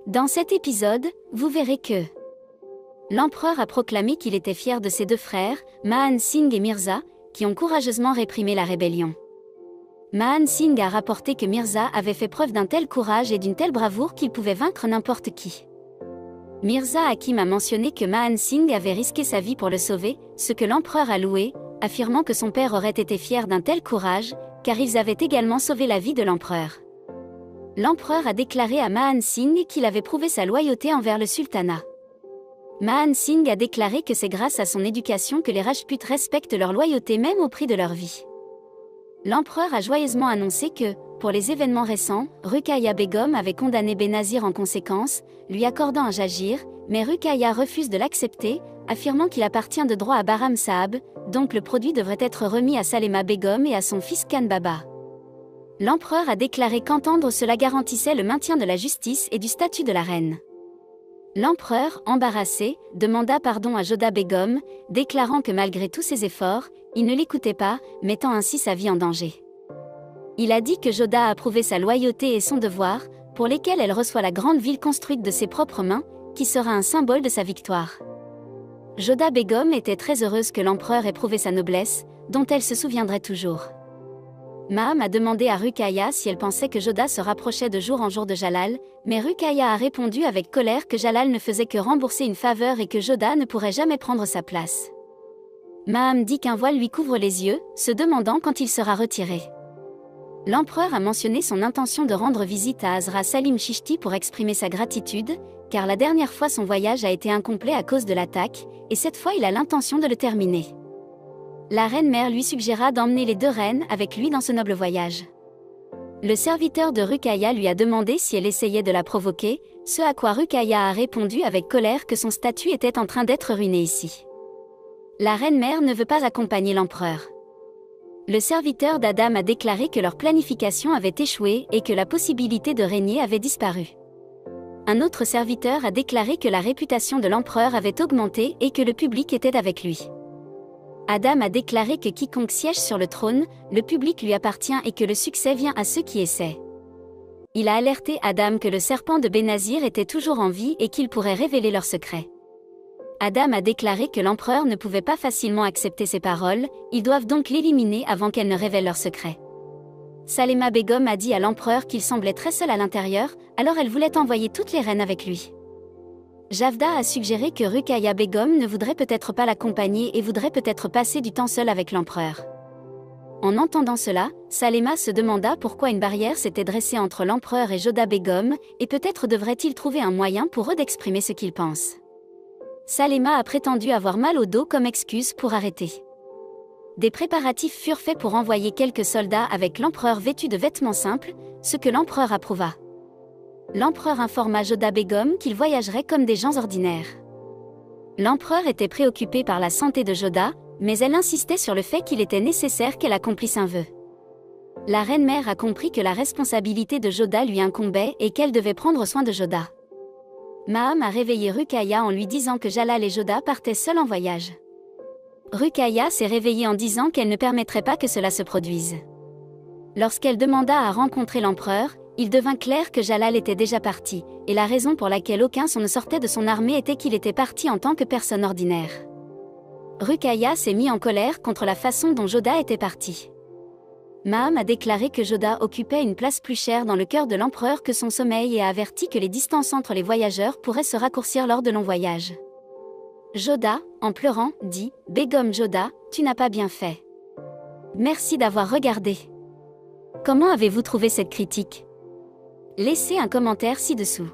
Dans cet épisode, vous verrez que l'empereur a proclamé qu'il était fier de ses deux frères, Mahan Singh et Mirza, qui ont courageusement réprimé la rébellion. Mahan Singh a rapporté que Mirza avait fait preuve d'un tel courage et d'une telle bravoure qu'il pouvait vaincre n'importe qui. Mirza Hakim a mentionné que Mahan Singh avait risqué sa vie pour le sauver, ce que l'empereur a loué, affirmant que son père aurait été fier d'un tel courage, car ils avaient également sauvé la vie de l'empereur. L'empereur a déclaré à Mahan Singh qu'il avait prouvé sa loyauté envers le sultanat. Mahan Singh a déclaré que c'est grâce à son éducation que les Rajputs respectent leur loyauté même au prix de leur vie. L'empereur a joyeusement annoncé que, pour les événements récents, Ruqayya Begum avait condamné Benazir en conséquence, lui accordant un jagir, mais Ruqayya refuse de l'accepter, affirmant qu'il appartient de droit à Bahram Sahab, donc le produit devrait être remis à Salema Begum et à son fils Khan Baba. L'empereur a déclaré qu'entendre cela garantissait le maintien de la justice et du statut de la reine. L'empereur, embarrassé, demanda pardon à Joda Begum, déclarant que malgré tous ses efforts, il ne l'écoutait pas, mettant ainsi sa vie en danger. Il a dit que Joda a prouvé sa loyauté et son devoir, pour lesquels elle reçoit la grande ville construite de ses propres mains, qui sera un symbole de sa victoire. Joda Begum était très heureuse que l'empereur ait prouvé sa noblesse, dont elle se souviendrait toujours. Maham a demandé à Ruqayya si elle pensait que Joda se rapprochait de jour en jour de Jalal, mais Ruqayya a répondu avec colère que Jalal ne faisait que rembourser une faveur et que Joda ne pourrait jamais prendre sa place. Maham dit qu'un voile lui couvre les yeux, se demandant quand il sera retiré. L'empereur a mentionné son intention de rendre visite à Azra Salim Chishti pour exprimer sa gratitude, car la dernière fois son voyage a été incomplet à cause de l'attaque, et cette fois il a l'intention de le terminer. La reine-mère lui suggéra d'emmener les deux reines avec lui dans ce noble voyage. Le serviteur de Ruqayya lui a demandé si elle essayait de la provoquer, ce à quoi Ruqayya a répondu avec colère que son statut était en train d'être ruiné ici. La reine-mère ne veut pas accompagner l'empereur. Le serviteur d'Adam a déclaré que leur planification avait échoué et que la possibilité de régner avait disparu. Un autre serviteur a déclaré que la réputation de l'empereur avait augmenté et que le public était avec lui. Adam a déclaré que quiconque siège sur le trône, le public lui appartient et que le succès vient à ceux qui essaient. Il a alerté Adam que le serpent de Benazir était toujours en vie et qu'il pourrait révéler leur secret. Adam a déclaré que l'empereur ne pouvait pas facilement accepter ces paroles, ils doivent donc l'éliminer avant qu'elle ne révèle leur secret. Salema Begum a dit à l'empereur qu'il semblait très seul à l'intérieur, alors elle voulait envoyer toutes les reines avec lui. Javda a suggéré que Ruqayya Begum ne voudrait peut-être pas l'accompagner et voudrait peut-être passer du temps seul avec l'empereur. En entendant cela, Salema se demanda pourquoi une barrière s'était dressée entre l'empereur et Joda Begum, et peut-être devrait-il trouver un moyen pour eux d'exprimer ce qu'ils pensent. Salema a prétendu avoir mal au dos comme excuse pour arrêter. Des préparatifs furent faits pour envoyer quelques soldats avec l'empereur vêtu de vêtements simples, ce que l'empereur approuva. L'empereur informa Joda Begum qu'ils voyageraient comme des gens ordinaires. L'empereur était préoccupé par la santé de Joda, mais elle insistait sur le fait qu'il était nécessaire qu'elle accomplisse un vœu. La reine-mère a compris que la responsabilité de Joda lui incombait et qu'elle devait prendre soin de Joda. Maham a réveillé Ruqayya en lui disant que Jalal et Joda partaient seuls en voyage. Ruqayya s'est réveillée en disant qu'elle ne permettrait pas que cela se produise. Lorsqu'elle demanda à rencontrer l'empereur, il devint clair que Jalal était déjà parti, et la raison pour laquelle aucun son ne sortait de son armée était qu'il était parti en tant que personne ordinaire. Ruqayya s'est mis en colère contre la façon dont Joda était parti. Maham a déclaré que Joda occupait une place plus chère dans le cœur de l'empereur que son sommeil et a averti que les distances entre les voyageurs pourraient se raccourcir lors de longs voyages. Joda, en pleurant, dit « Begum Joda, tu n'as pas bien fait. Merci d'avoir regardé. Comment avez-vous trouvé cette critique ? Laissez un commentaire ci-dessous.